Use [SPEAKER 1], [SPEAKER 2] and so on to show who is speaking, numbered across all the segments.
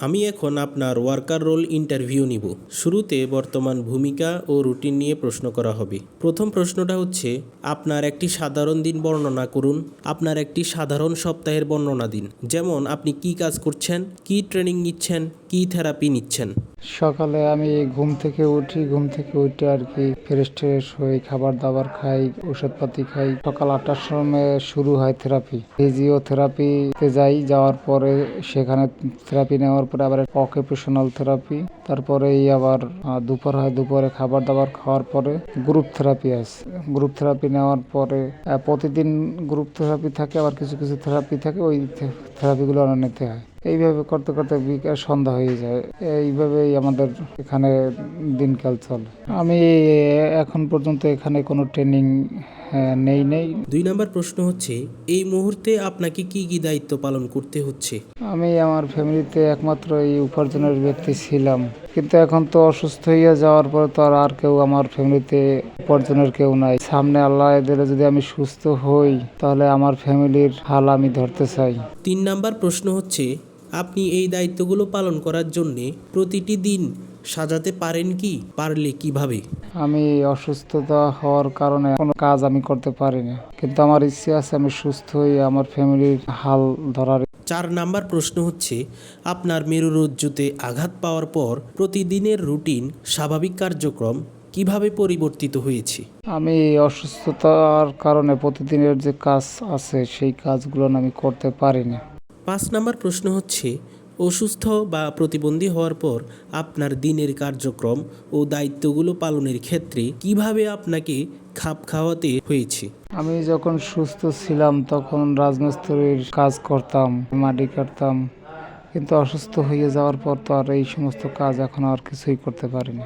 [SPEAKER 1] আমি এখন আপনার ওয়ার্কার রোল ইন্টারভিউ নিব। শুরুতে বর্তমান ভূমিকা ও রুটিন নিয়ে প্রশ্ন করা হবে। প্রথম প্রশ্নটা হচ্ছে, আপনার একটি সাধারণ দিন বর্ণনা করুন। আপনার একটি সাধারণ সপ্তাহের বর্ণনা দিন। যেমন আপনি কি কাজ করছেন, কি ট্রেনিং নিচ্ছেন, কি থেরাপি নিচ্ছেন।
[SPEAKER 2] সকালে আমি ঘুম থেকে উঠে আর কি ফ্রেশ হই, খাবার দাবার খাই, ওষুধপাতি খাই। সকাল 8টার সময় শুরু হয় থেরাপি। ফিজিওথেরাপিতে যাওয়ার পরে সেখানে থেরাপি নেওয়ার পরে আবার অকুপেশনাল থেরাপি, তারপরেই আবার দুপুর হয়। দুপুরে খাবার দাবার খাওয়ার পরে গ্রুপ থেরাপি আছে। গ্রুপ থেরাপি নেওয়ার পরে প্রতিদিন গ্রুপ থেরাপি থাকে, আবার কিছু কিছু থেরাপি থাকে, ওই থেরাপিগুলো নিতে হয়। এইভাবে করতে করতে বিকাল সন্ধ্যা হয়ে যায়। এইভাবেই আমাদের এখানে দিনকাল চলে। আমি এখন পর্যন্ত এখানে কোনো ট্রেনিং নেই।
[SPEAKER 1] 2 নম্বর প্রশ্ন হচ্ছে, এই মুহূর্তে আপনাকে কি কি দায়িত্ব পালন করতে হচ্ছে।
[SPEAKER 2] আমি আমার ফ্যামিলিতে একমাত্র এই উপার্জনের ব্যক্তি ছিলাম, কিন্তু এখন তো অসুস্থ হইয়া যাওয়ার পরে তো আর কেউ আমার ফ্যামিলিতে উপার্জনের কেউ নাই। সামনে আল্লাহ দিলে যদি আমি সুস্থ হই, তাহলে আমার ফ্যামিলির হাল আমি ধরতে চাই।
[SPEAKER 1] 3 নাম্বার প্রশ্ন হচ্ছে, আপনি এই দায়িত্বগুলো পালন করার জন্যে প্রতিটি দিন সাজাতে পারেন কি, পারলে কিভাবে।
[SPEAKER 2] আমি অসুস্থতা হওয়ার কারণে কোনো কাজ আমি করতে পারি না, কিন্তু আমার ইচ্ছে আছে আমি সুস্থ হয়ে আমার ফ্যামিলির হাল ধরার।
[SPEAKER 1] 4 নাম্বার প্রশ্ন হচ্ছে, আপনার মেরুরজ্জুতে আঘাত পাওয়ার পর প্রতিদিনের রুটিন স্বাভাবিক কার্যক্রম কিভাবে পরিবর্তিত হয়েছে।
[SPEAKER 2] আমি অসুস্থতার কারণে প্রতিদিনের যে কাজ আছে সেই কাজগুলো আমি করতে পারি না।
[SPEAKER 1] 5 নাম্বার প্রশ্ন হচ্ছে, অসুস্থ বা প্রতিবন্ধী হওয়ার পর আপনার দিনের কার্যক্রম ও দায়িত্বগুলো পালনের ক্ষেত্রে কিভাবে আপনাকে খাপ খাওয়াতে হয়েছে।
[SPEAKER 2] আমি যখন সুস্থ ছিলাম তখন রাজমিস্ত্রির কাজ করতাম, মাটি কাটতাম, কিন্তু অসুস্থ হয়ে যাওয়ার পর তো আর এই সমস্ত কাজ এখন আর কিছুই করতে পারি না।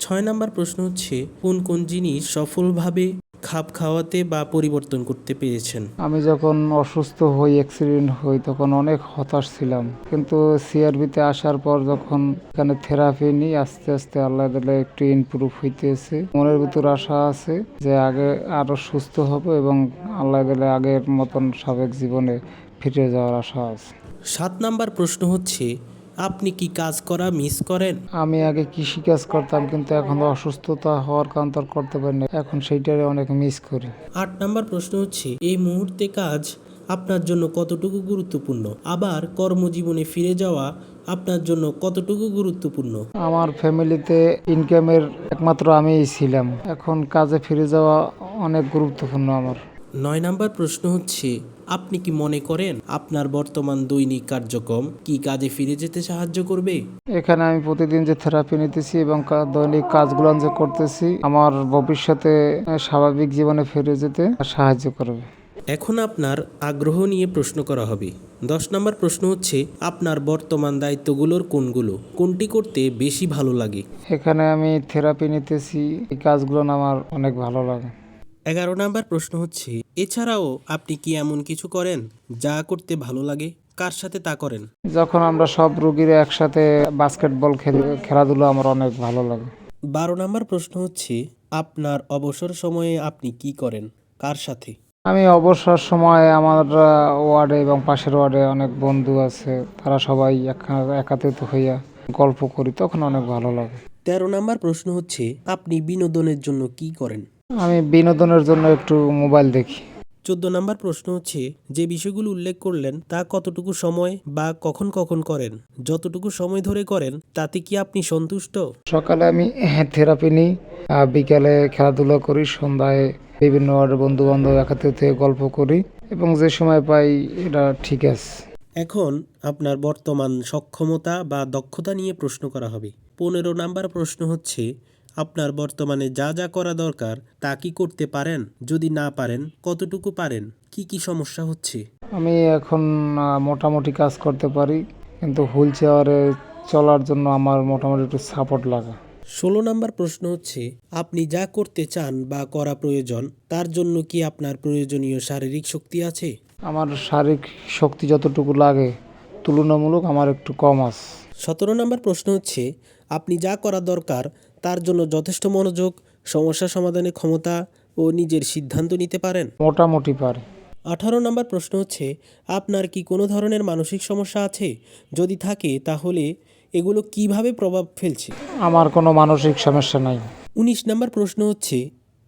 [SPEAKER 1] 6 নাম্বার প্রশ্ন হচ্ছে, কোন কোন জিনিস সফলভাবে খাপ খাওয়াতে বা পরিবর্তন করতে পেরেছেন।
[SPEAKER 2] আমি যখন অসুস্থ হই, অ্যাক্সিডেন্ট হই, তখন অনেক হতাশ ছিলাম, কিন্তু সিআরবিতে আসার পর যখন এখানে থেরাপি নিই, আস্তে আস্তে আল্লাহ দিলে একটু ইমপ্রুভ হইতেছে। মনের ভিতর আশা আছে যে আগে আরো সুস্থ হব এবং আল্লাহ দিলে আগের মতন সাবেক জীবনে ফিরে যাওয়ার আশা আছে।
[SPEAKER 1] 7 নাম্বার প্রশ্ন হচ্ছে, আপনি কি কাজ করা মিস করেন।
[SPEAKER 2] আমি আগে কৃষিকাজ করতাম, কিন্তু এখন অসুস্থতা হওয়ার কারণে তো আর করতে পারি না, এখন সেইটারে অনেক মিস করি।
[SPEAKER 1] 8 নাম্বার প্রশ্ন হচ্ছে, এই মুহূর্তে কাজ আপনার জন্য কতটুকু গুরুত্বপূর্ণ, আবার কর্মজীবনে ফিরে যাওয়া আপনার জন্য কতটুকু গুরুত্বপূর্ণ।
[SPEAKER 2] আমার ফ্যামিলিতে ইনকামের একমাত্র আমিই ছিলাম, এখন কাজে ফিরে যাওয়া অনেক গুরুত্বপূর্ণ আমার।
[SPEAKER 1] 9 নাম্বার প্রশ্ন হচ্ছে, আপনি কি মনে করেন আপনার বর্তমান দৈনিক কার্যক্রম কি কাজে ফিরে যেতে সাহায্য করবে।
[SPEAKER 2] এখানে আমি প্রতিদিন যে থেরাপি নিতেছি এবং দৈনিক কাজগুলো যে করতেছি, আমার ভবিষ্যতে স্বাভাবিক জীবনে ফিরে যেতে সাহায্য করবে।
[SPEAKER 1] এখন আপনার আগ্রহ নিয়ে প্রশ্ন করা হবে। 10 নম্বর প্রশ্ন হচ্ছে, আপনার বর্তমান দায়িত্বগুলোর কোনটি করতে বেশি ভালো লাগে।
[SPEAKER 2] এখানে আমি থেরাপি নিতেছি, এই কাজগুলো আমার অনেক ভালো লাগে।
[SPEAKER 1] 11 নাম্বার প্রশ্ন হচ্ছে, এছাড়াও আপনি কি এমন কিছু করেন যা করতে ভালো লাগে, কার সাথে তা করেন।
[SPEAKER 2] যখন আমরা সব রোগীরা একসাথে বাস্কেটবল খেলাধুলা আমার অনেক ভালো লাগে।
[SPEAKER 1] 12 নাম্বার প্রশ্ন হচ্ছে, আপনার অবসর সময়ে আপনি কি করেন, কার সাথে।
[SPEAKER 2] আমি অবসর সময়ে আমার ওয়ার্ডে এবং পাশের ওয়ার্ডে অনেক বন্ধু আছে, তারা সবাই একত্রিত হইয়া গল্প করি, তখন অনেক ভালো লাগে।
[SPEAKER 1] 13 নাম্বার প্রশ্ন হচ্ছে, আপনি বিনোদনের জন্য কি করেন।
[SPEAKER 2] আমি বিনোদনের জন্য একটু মোবাইল দেখি।
[SPEAKER 1] 14 নাম্বার প্রশ্ন হচ্ছে, যে বিষয়গুলো উল্লেখ করলেন তা কতটুকু সময় বা কখন কখন করেন, যতটুকু সময় ধরে করেন তাতে কি আপনি সন্তুষ্ট।
[SPEAKER 2] সকালে আমি থেরাপি নিই, বিকালে খেলাধুলা করি, সন্ধ্যায় বিভিন্ন ওয়ার্ডের বন্ধু বান্ধব একত্রিত হয়ে গল্প করি, এবং যে সময় পাই এটা ঠিক আছে।
[SPEAKER 1] এখন আপনার বর্তমান সক্ষমতা বা দক্ষতা নিয়ে প্রশ্ন করা হবে। 15 নাম্বার প্রশ্ন হচ্ছে, আপনার বর্তমানে যা যা করা দরকার তা কি করতে পারেন, যদি না পারেন কতটুকু পারেন, কি কি সমস্যা হচ্ছে।
[SPEAKER 2] আমি এখন মোটামুটি কাজ করতে পারি, কিন্তু হুইল চেয়ারে চলার জন্য আমার মোটামুটি একটু সাপোর্ট লাগে।
[SPEAKER 1] 16 নাম্বার প্রশ্ন হচ্ছে, আপনি যা করতে চান বা করা প্রয়োজন তার জন্য কি আপনার প্রয়োজনীয় শারীরিক শক্তি আছে।
[SPEAKER 2] আমার শারীরিক শক্তি যতটুকু লাগে তুলনামূলক আমার একটু কম আছে।
[SPEAKER 1] 17 নাম্বার প্রশ্ন হচ্ছে, আপনি যা করা দরকার তার জন্য যথেষ্ট মনোযোগ, সমস্যা সমাধানের ক্ষমতা ও নিজের সিদ্ধান্ত নিতে পারেন।
[SPEAKER 2] মোটামুটি পারি।
[SPEAKER 1] 18 নম্বর প্রশ্ন হচ্ছে, আপনার কি কোনো ধরনের মানসিক সমস্যা আছে? যদি থাকে তাহলে এগুলো কিভাবে প্রভাব ফেলছে?
[SPEAKER 2] আমার কোনো মানসিক সমস্যা নাই।
[SPEAKER 1] 19 নম্বর প্রশ্ন হচ্ছে,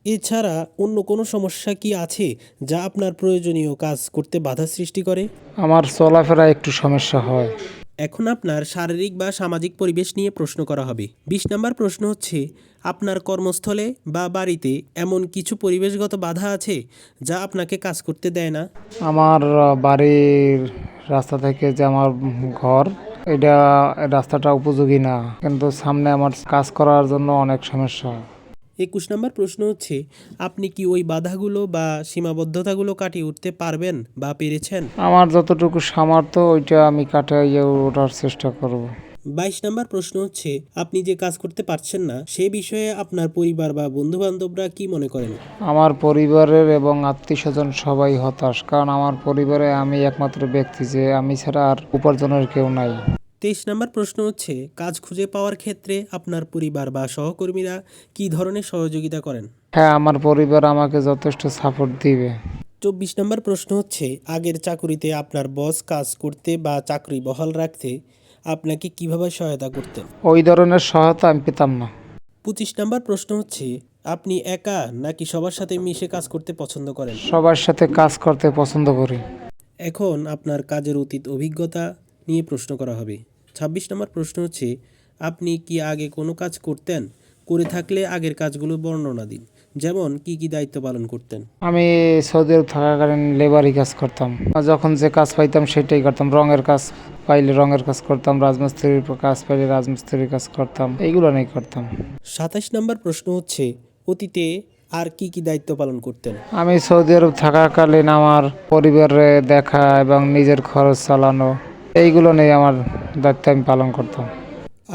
[SPEAKER 1] এছাড়া অন্য কোনো সমস্যা কি আছে যা আপনার প্রয়োজনীয় কাজ করতে বাধা সৃষ্টি করে?
[SPEAKER 2] আমার চলাফেরা একটু সমস্যা হয়।
[SPEAKER 1] এখন আপনার শারীরিক বা সামাজিক পরিবেশ নিয়ে প্রশ্ন করা হবে। 20 নম্বর প্রশ্ন হচ্ছে, আপনার কর্মস্থলে বা বাড়িতে এমন কিছু পরিবেশগত বাধা আছে যা আপনাকে কাজ করতে দেয় না?
[SPEAKER 2] আমার বাড়ির রাস্তা থেকে যে আমার ঘর, এটা রাস্তাটা উপযোগী না, কিন্তু সামনে আমার কাজ করার জন্য অনেক সমস্যা।
[SPEAKER 1] 21 নম্বর প্রশ্ন হচ্ছে, আপনি কি ওই বাধাগুলো বা সীমাবদ্ধতাগুলো কাটিয়ে উঠতে পারবেন বা পেরেছেন?
[SPEAKER 2] আমার যতটুকু সামর্থ্য ওইটা আমি কাটাইয়ে ওঠার চেষ্টা করব।
[SPEAKER 1] 22 নম্বর প্রশ্ন হচ্ছে, আপনি যে কাজ করতে পারছেন না সে বিষয়ে আপনার পরিবার বা বন্ধু-বান্ধবরা কি মনে করেন?
[SPEAKER 2] আমার পরিবারের এবং আত্মীয়স্বজন সবাই হতাশ, কারণ আমার পরিবারে আমি একমাত্র ব্যক্তি, যে আমি ছাড়া আর উপার্জনের কেউ নাই।
[SPEAKER 1] 23 নম্বর প্রশ্ন হচ্ছে, কাজ খুঁজে পাওয়ার ক্ষেত্রে আপনার পরিবার বা সহকর্মীরা কি ধরনের সহযোগিতা করেন?
[SPEAKER 2] হ্যাঁ, আমার পরিবার আমাকে যথেষ্ট সাপোর্ট দিবে।
[SPEAKER 1] 24 নম্বর প্রশ্ন হচ্ছে, আগের চাকুরিতে আপনার বস কাজ করতে বা চাকরি বহাল রাখতে আপনাকে কিভাবে সহায়তা করতেন?
[SPEAKER 2] ওই ধরনের সহায়তা আমি পেতাম না।
[SPEAKER 1] 25 নম্বর প্রশ্ন হচ্ছে, আপনি একা নাকি সবার সাথে মিশে কাজ করতে পছন্দ করেন?
[SPEAKER 2] সবার সাথে কাজ করতে পছন্দ করি।
[SPEAKER 1] এখন আপনার কাজের অতীত অভিজ্ঞতা নিয়ে প্রশ্ন করা হবে। 26 নম্বর প্রশ্ন হচ্ছে, আপনি কি আগে কোনো কাজ করতেন? করে থাকলে আগের কাজগুলো বর্ণনা দিন। যেমন কি কি দায়িত্ব পালন করতেন?
[SPEAKER 2] আমি সৌদি আরব থাকাকালীন লেবারি কাজ করতাম। যখন যে কাজ পাইতাম সেটাই করতাম। রঙের কাজ পাইলে রঙের কাজ করতাম, রাজমিস্ত্রির কাজ পাইলে রাজমিস্ত্রির কাজ করতাম, এইগুলো নিয়ে করতাম।
[SPEAKER 1] 27 নম্বর প্রশ্ন হচ্ছে, অতীতে আর কি কি দায়িত্ব পালন করতেন?
[SPEAKER 2] আমি সৌদি আরব থাকাকালীন আমার পরিবারে দেখা এবং নিজের খরচ চালানো, এইগুলো নিয়ে আমার দায়িত্ব আমি পালন করতাম।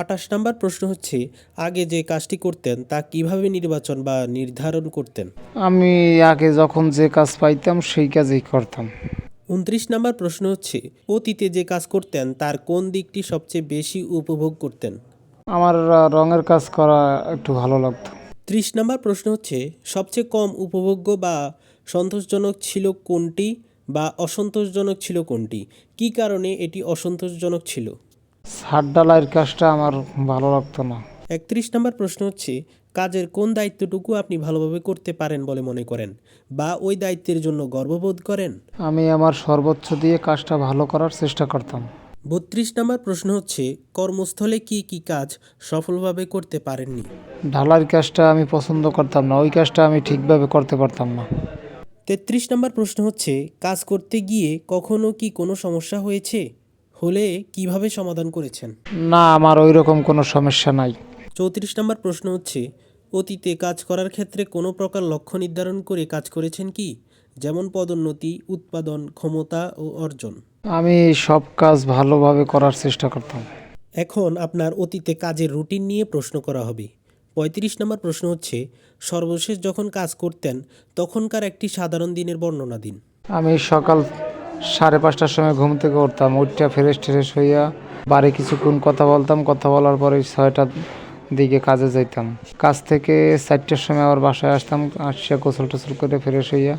[SPEAKER 1] 28 নম্বর প্রশ্ন হচ্ছে, আগে যে কাজটি করতেন তা কিভাবে নির্বাচন বা নির্ধারণ করতেন?
[SPEAKER 2] আমি আগে যখন যে কাজ পাইতাম সেই কাজই করতাম।
[SPEAKER 1] 29 নম্বর প্রশ্ন হচ্ছে, অতীতে যে কাজ করতেন তার কোন দিকটি সবচেয়ে বেশি উপভোগ করতেন?
[SPEAKER 2] আমার রঙের কাজ করা একটু ভালো লাগতো।
[SPEAKER 1] 30 নম্বর প্রশ্ন হচ্ছে, সবচেয়ে কম উপভোগ্য বা সন্তোষজনক ছিল কোনটি বা অসন্তোষজনক ছিল কোনটি? কী কারণে এটি অসন্তোষজনক ছিল?
[SPEAKER 2] ছাদ ঢালাইয়ের কাজটা আমার ভালো লাগতো না।
[SPEAKER 1] 31 নম্বর প্রশ্ন হচ্ছে, কাজের কোন দায়িত্বটুকু আপনি ভালোভাবে করতে পারেন বলে মনে করেন বা ওই দায়িত্বের জন্য গর্ববোধ করেন?
[SPEAKER 2] আমি আমার সর্বোচ্চ দিয়ে কাজটা ভালো করার চেষ্টা করতাম।
[SPEAKER 1] 32 নম্বর প্রশ্ন হচ্ছে, কর্মস্থলে কি কি কাজ সফলভাবে করতে পারেননি?
[SPEAKER 2] ঢালাইয়ের কাজটা আমি পছন্দ করতাম না, ওই কাজটা আমি ঠিকভাবে করতে পারতাম না।
[SPEAKER 1] 33 নম্বর প্রশ্ন হচ্ছে, কাজ করতে গিয়ে কখনো কি কোনো সমস্যা হয়েছে? হলে কিভাবে সমাধান করেছেন?
[SPEAKER 2] না, আমার ওই রকম কোনো সমস্যা নাই।
[SPEAKER 1] 34 নম্বর প্রশ্ন হচ্ছে, অতীতে কাজ করার ক্ষেত্রে কোনো প্রকার লক্ষ্য নির্ধারণ করে কাজ করেছেন কি? যেমন পদোন্নতি, উৎপাদন, ক্ষমতা ও অর্জন।
[SPEAKER 2] আমি সব কাজ ভালোভাবে করার চেষ্টা করতাম।
[SPEAKER 1] এখন আপনার অতীতে কাজের রুটিন নিয়ে প্রশ্ন করা হবে। 35 নম্বর প্রশ্ন হচ্ছে, সর্বশেষ যখন কাজ করতেন তখনকার একটি সাধারণ দিনের বর্ণনা দিন।
[SPEAKER 2] আমি সকাল 5:30টার সময় ঘুম থেকে উঠতাম, উঠটা ফ্রেশ হইয়া বাড়ি কিছুক্ষণ কথা বলতাম, কথা বলার পরে 6টার দিকে কাজে যাইতাম। কাজ থেকে 4টার সময় আবার বাসায় আসতাম, আসিয়া গোসল টোসল করে ফ্রেশ হইয়া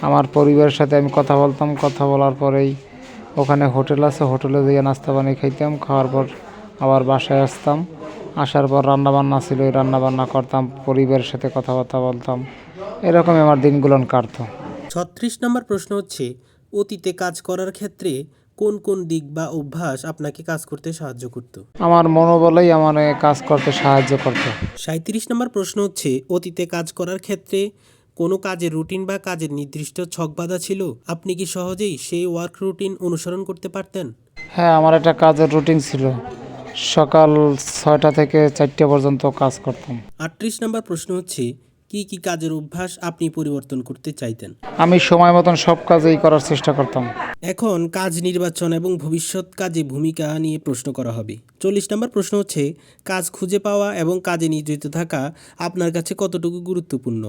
[SPEAKER 2] আমার পরিবারের সাথে আমি কথা বলতাম। কথা বলার পরেই ওখানে হোটেল আছে, হোটেলে যেয়ে নাস্তা পানি খাইতাম, খাওয়ার পর আবার বাসায় আসতাম। আসার পর রান্নাবান্না ছিল, ওই রান্নাবান্না করতাম, পরিবারের সাথে কথাবার্তা বলতাম, এরকমই আমার দিনগুলো কাটতো।
[SPEAKER 1] 36 নম্বর প্রশ্ন হচ্ছে, অতীতে কাজ করার ক্ষেত্রে কোন কোন দিক বা অভ্যাস আপনাকে কাজ করতে সাহায্য করত?
[SPEAKER 2] আমার মনোবলেই আমার কাজ করতে সাহায্য করতো।
[SPEAKER 1] 37 নম্বর প্রশ্ন হচ্ছে, অতীতে কাজ করার ক্ষেত্রে কোনো কাজের রুটিন বা কাজের নির্দিষ্ট ছকবাঁধা ছিল? আপনি কি সহজেই সেই ওয়ার্ক রুটিন অনুসরণ করতে পারতেন?
[SPEAKER 2] হ্যাঁ, আমার একটা কাজের রুটিন ছিল, সকাল 6টা থেকে 4টা পর্যন্ত কাজ করতাম।
[SPEAKER 1] 38 নম্বর প্রশ্ন হচ্ছে, কি কি কাজের অভ্যাস আপনি পরিবর্তন করতে চাইতেন?
[SPEAKER 2] আমি সময় মতন সব কাজেই করার চেষ্টা করতাম।
[SPEAKER 1] এখন কাজ নির্বাচন এবং ভবিষ্যৎ কাজে ভূমিকা নিয়ে প্রশ্ন করা হবে। 40 নম্বর প্রশ্ন হচ্ছে, কাজ খুঁজে পাওয়া এবং কাজে নিয়োজিত থাকা আপনার কাছে কতটুকু গুরুত্বপূর্ণ?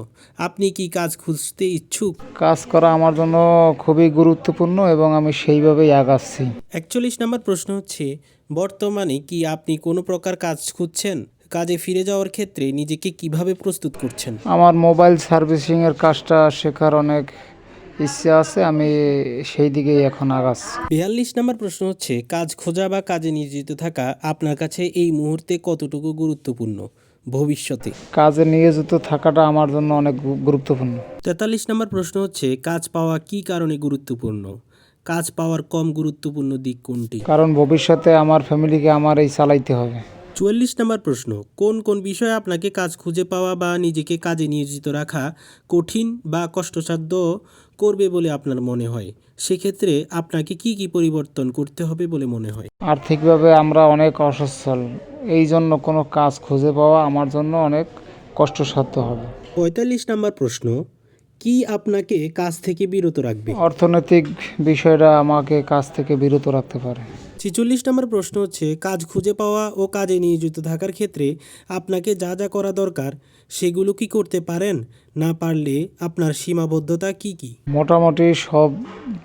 [SPEAKER 1] আপনি কি কাজ খুঁজতে ইচ্ছুক?
[SPEAKER 2] কাজ করা আমার জন্য খুবই গুরুত্বপূর্ণ এবং আমি সেইভাবেই আগাচ্ছি।
[SPEAKER 1] 41 নম্বর প্রশ্ন হচ্ছে, বর্তমানে কি আপনি কোনো প্রকার কাজ খুঁজছেন? কাজে ফিরে যাওয়ার ক্ষেত্রে নিজেকে কিভাবে প্রস্তুত করছেন?
[SPEAKER 2] আমার মোবাইল সার্ভিসিংয়ের কাজটা শেখার অনেক ইচ্ছা আছে, আমি সেই দিকেই এখন আগাচ্ছি।
[SPEAKER 1] 42 নম্বর প্রশ্ন হচ্ছে, কাজ খোঁজা বা কাজে নিয়োজিত থাকা আপনার কাছে এই মুহূর্তে কতটুকু গুরুত্বপূর্ণ ভবিষ্যতে?
[SPEAKER 2] কাজে নিয়োজিত থাকাটা আমার জন্য অনেক গুরুত্বপূর্ণ।
[SPEAKER 1] 43 নম্বর প্রশ্ন হচ্ছে, কাজ পাওয়া কী কারণে গুরুত্বপূর্ণ? কাজ পাওয়ার কম গুরুত্বপূর্ণ দিক কোনটি?
[SPEAKER 2] কারণ ভবিষ্যতে আমার ফ্যামিলিকে আমার এই চালাইতে হবে।
[SPEAKER 1] 44 নম্বর প্রশ্ন, কোন কোন বিষয়ে আপনাকে কাজ খুঁজে পাওয়া বা নিজেকে কাজে নিয়োজিত রাখা কঠিন বা কষ্টসাধ্য করবে বলে আপনার মনে হয়? সেক্ষেত্রে আপনাকে কি কি পরিবর্তন করতে হবে বলে মনে হয়?
[SPEAKER 2] আর্থিকভাবে আমরা অনেক অসচ্ছল, এই জন্য কোনো কাজ খুঁজে পাওয়া আমার জন্য অনেক কষ্টসাধ্য হবে।
[SPEAKER 1] 45 নম্বর প্রশ্ন, কি আপনাকে কাজ থেকে বিরত রাখবে?
[SPEAKER 2] অর্থনৈতিক বিষয়টা আমাকে কাজ থেকে বিরত রাখতে পারে।
[SPEAKER 1] 46 নম্বর প্রশ্ন হচ্ছে, কাজ খুঁজে পাওয়া ও কাজে নিয়োজিত থাকার ক্ষেত্রে আপনাকে যা যা করা দরকার সেগুলো কি করতে পারেন? না পারলে আপনার সীমাবদ্ধতা কি কি?
[SPEAKER 2] মোটামুটি সব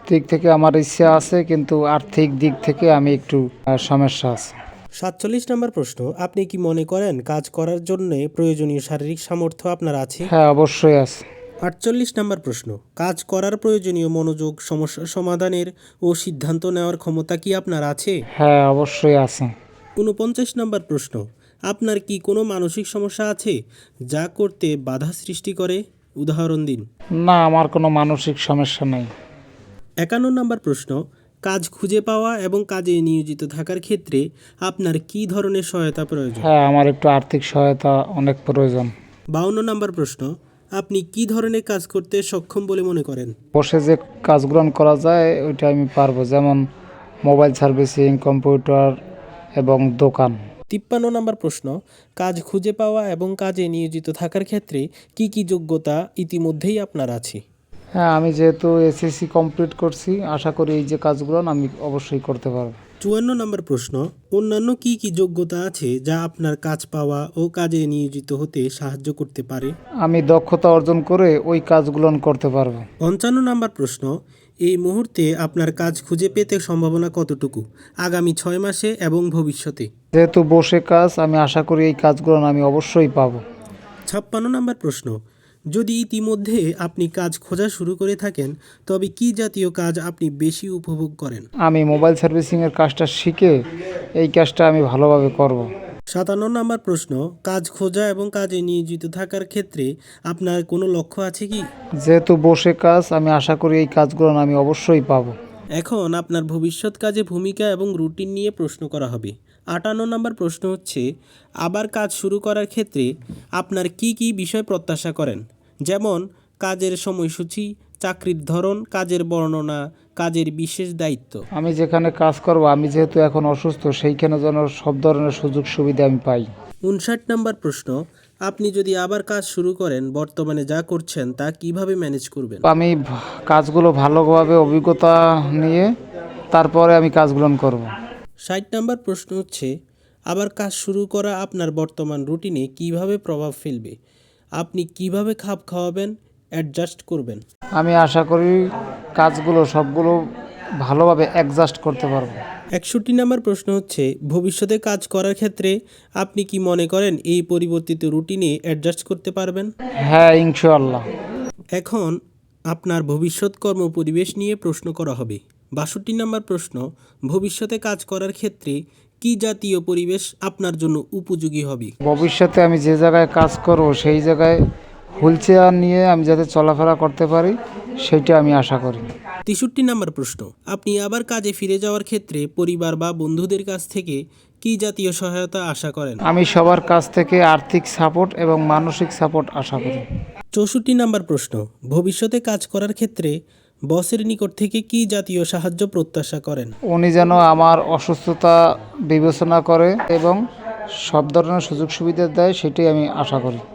[SPEAKER 2] দিক থেকে আমার ইচ্ছা আছে, কিন্তু আর্থিক দিক থেকে আমি একটু সমস্যা আছে।
[SPEAKER 1] 47 নম্বর প্রশ্ন, আপনি কি মনে করেন কাজ করার জন্য প্রয়োজনীয় শারীরিক সামর্থ্য আপনার আছে?
[SPEAKER 2] হ্যাঁ, অবশ্যই আছে।
[SPEAKER 1] 48 নম্বর প্রশ্ন, কাজ করার প্রয়োজনীয় মনোযোগ, সমস্যা সমাধানের ও সিদ্ধান্ত নেওয়ার ক্ষমতা কি আপনার আছে?
[SPEAKER 2] হ্যাঁ, অবশ্যই আছে।
[SPEAKER 1] 49 নম্বর প্রশ্ন, আপনার কি কোনো মানসিক সমস্যা আছে যা করতে বাধা সৃষ্টি করে? উদাহরণ দিন।
[SPEAKER 2] না, আমার কোনো মানসিক সমস্যা নেই।
[SPEAKER 1] 51 নম্বর প্রশ্ন, কাজ খুঁজে পাওয়া এবং কাজে নিয়োজিত থাকার ক্ষেত্রে আপনার কি ধরনের সহায়তা প্রয়োজন?
[SPEAKER 2] হ্যাঁ, আমার একটু আর্থিক সহায়তা অনেক প্রয়োজন।
[SPEAKER 1] 52 নম্বর প্রশ্ন, আপনি কি ধরনের কাজ করতে সক্ষম বলে মনে করেন?
[SPEAKER 2] বসে যে কাজগুলো করা যায় ওইটা আমি পারবো, যেমন মোবাইল সার্ভিসিং, কম্পিউটার এবং দোকান।
[SPEAKER 1] 53 নম্বর প্রশ্ন, কাজ খুঁজে পাওয়া এবং কাজে নিয়োজিত থাকার ক্ষেত্রে কি কি যোগ্যতা ইতিমধ্যেই আপনার আছে?
[SPEAKER 2] হ্যাঁ, আমি যেহেতু এসএসসি কমপ্লিট করছি, আশা করি এই যে কাজগুলো আমি অবশ্যই করতে পারবো।
[SPEAKER 1] 54 নম্বর প্রশ্ন, অন্যান্য কি কি যোগ্যতা আছে যা আপনার কাজ পাওয়া ও কাজে নিয়োজিত হতে সাহায্য করতে পারে?
[SPEAKER 2] আমি দক্ষতা অর্জন করে ওই কাজগুলো করতে পারবো।
[SPEAKER 1] 55 নম্বর প্রশ্ন, এই মুহূর্তে আপনার কাজ খুঁজে পেতে সম্ভাবনা কতটুকু আগামী 6 মাসে এবং ভবিষ্যতে?
[SPEAKER 2] যেহেতু বসে কাজ, আমি আশা করি এই কাজগুলো আমি অবশ্যই পাবো।
[SPEAKER 1] 56 নম্বর প্রশ্ন, যদি ইতিমধ্যে আপনি কাজ খোঁজা শুরু করে থাকেন তবে কি জাতীয় কাজ আপনি বেশি উপভোগ করেন?
[SPEAKER 2] আমি মোবাইল সার্ভিসিংয়ের কাজটা শিখে এই কাজটা আমি ভালোভাবে করব।
[SPEAKER 1] 57 নম্বর প্রশ্ন, কাজ খোঁজা এবং কাজে নিয়োজিত থাকার ক্ষেত্রে আপনার কোনো লক্ষ্য আছে কি?
[SPEAKER 2] যেহেতু বসে কাজ, আমি আশা করি এই কাজগুলো আমি অবশ্যই পাবো।
[SPEAKER 1] এখন আপনার ভবিষ্যৎ কাজে ভূমিকা এবং রুটিন নিয়ে প্রশ্ন করা হবে। 58 নম্বর প্রশ্ন হচ্ছে, আবার কাজ শুরু করার ক্ষেত্রে আপনার কি কি বিষয় প্রত্যাশা করেন? যেমন কাজের সময়সূচি, চাকরির ধরন, কাজের বর্ণনা, কাজের বিশেষ দায়িত্ব।
[SPEAKER 2] আমি যেখানে কাজ করব, আমি যেহেতু এখন অসুস্থ, সেইখানে যেন সব ধরনের সুযোগ সুবিধা আমি পাই।
[SPEAKER 1] 59 নম্বর প্রশ্ন, আপনি যদি আবার কাজ শুরু করেন বর্তমানে যা করছেন তা কিভাবে ম্যানেজ করবেন?
[SPEAKER 2] আমি কাজগুলো ভালোভাবে অভিজ্ঞতা নিয়ে তারপরে আমি কাজগুলো করব।
[SPEAKER 1] 60 নম্বর প্রশ্ন হচ্ছে, আবার কাজ শুরু করা আপনার বর্তমান রুটিনে কিভাবে প্রভাব ফেলবে? আপনি কিভাবে খাপ খাওয়াবেন, অ্যাডজাস্ট করবেন?
[SPEAKER 2] আমি আশা করি কাজগুলো সবগুলো ভালোভাবে অ্যাডজাস্ট করতে পারবো।
[SPEAKER 1] 61 নম্বর প্রশ্ন হচ্ছে, ভবিষ্যতে কাজ করার ক্ষেত্রে আপনি কি মনে করেন এই পরিবর্তিত রুটিনে অ্যাডজাস্ট করতে পারবেন?
[SPEAKER 2] হ্যাঁ, ইনশাআল্লাহ।
[SPEAKER 1] এখন আপনার ভবিষ্যৎ কর্মপরিবেশ নিয়ে প্রশ্ন করা হবে। 62 নম্বর প্রশ্ন, ভবিষ্যতে কাজ করার ক্ষেত্রে কি জাতীয় পরিবেশ আপনার জন্য উপযোগী হবে?
[SPEAKER 2] ভবিষ্যতে আমি যে জায়গায় কাজ করব সেই জায়গায় হুইল চেয়ার নিয়ে আমি যাতে চলাফেরা করতে পারি, সেইটা আমি আশা করি।
[SPEAKER 1] 63 নম্বর প্রশ্ন, আপনি আবার কাজে ফিরে যাওয়ার ক্ষেত্রে পরিবার বা বন্ধুদের কাছ থেকে কি জাতীয় সহায়তা আশা করেন?
[SPEAKER 2] আমি সবার কাছ থেকে আর্থিক সাপোর্ট এবং মানসিক সাপোর্ট আশা করি।
[SPEAKER 1] 64 নম্বর প্রশ্ন, ভবিষ্যতে কাজ করার ক্ষেত্রে বসের নিকট থেকে কি জাতীয় সাহায্য প্রত্যাশা করেন?
[SPEAKER 2] উনি যেন আমার অসুস্থতা বিবেচনা করে এবং সব ধরনের সুযোগ সুবিধা দেয়, সেটাই আমি আশা করি।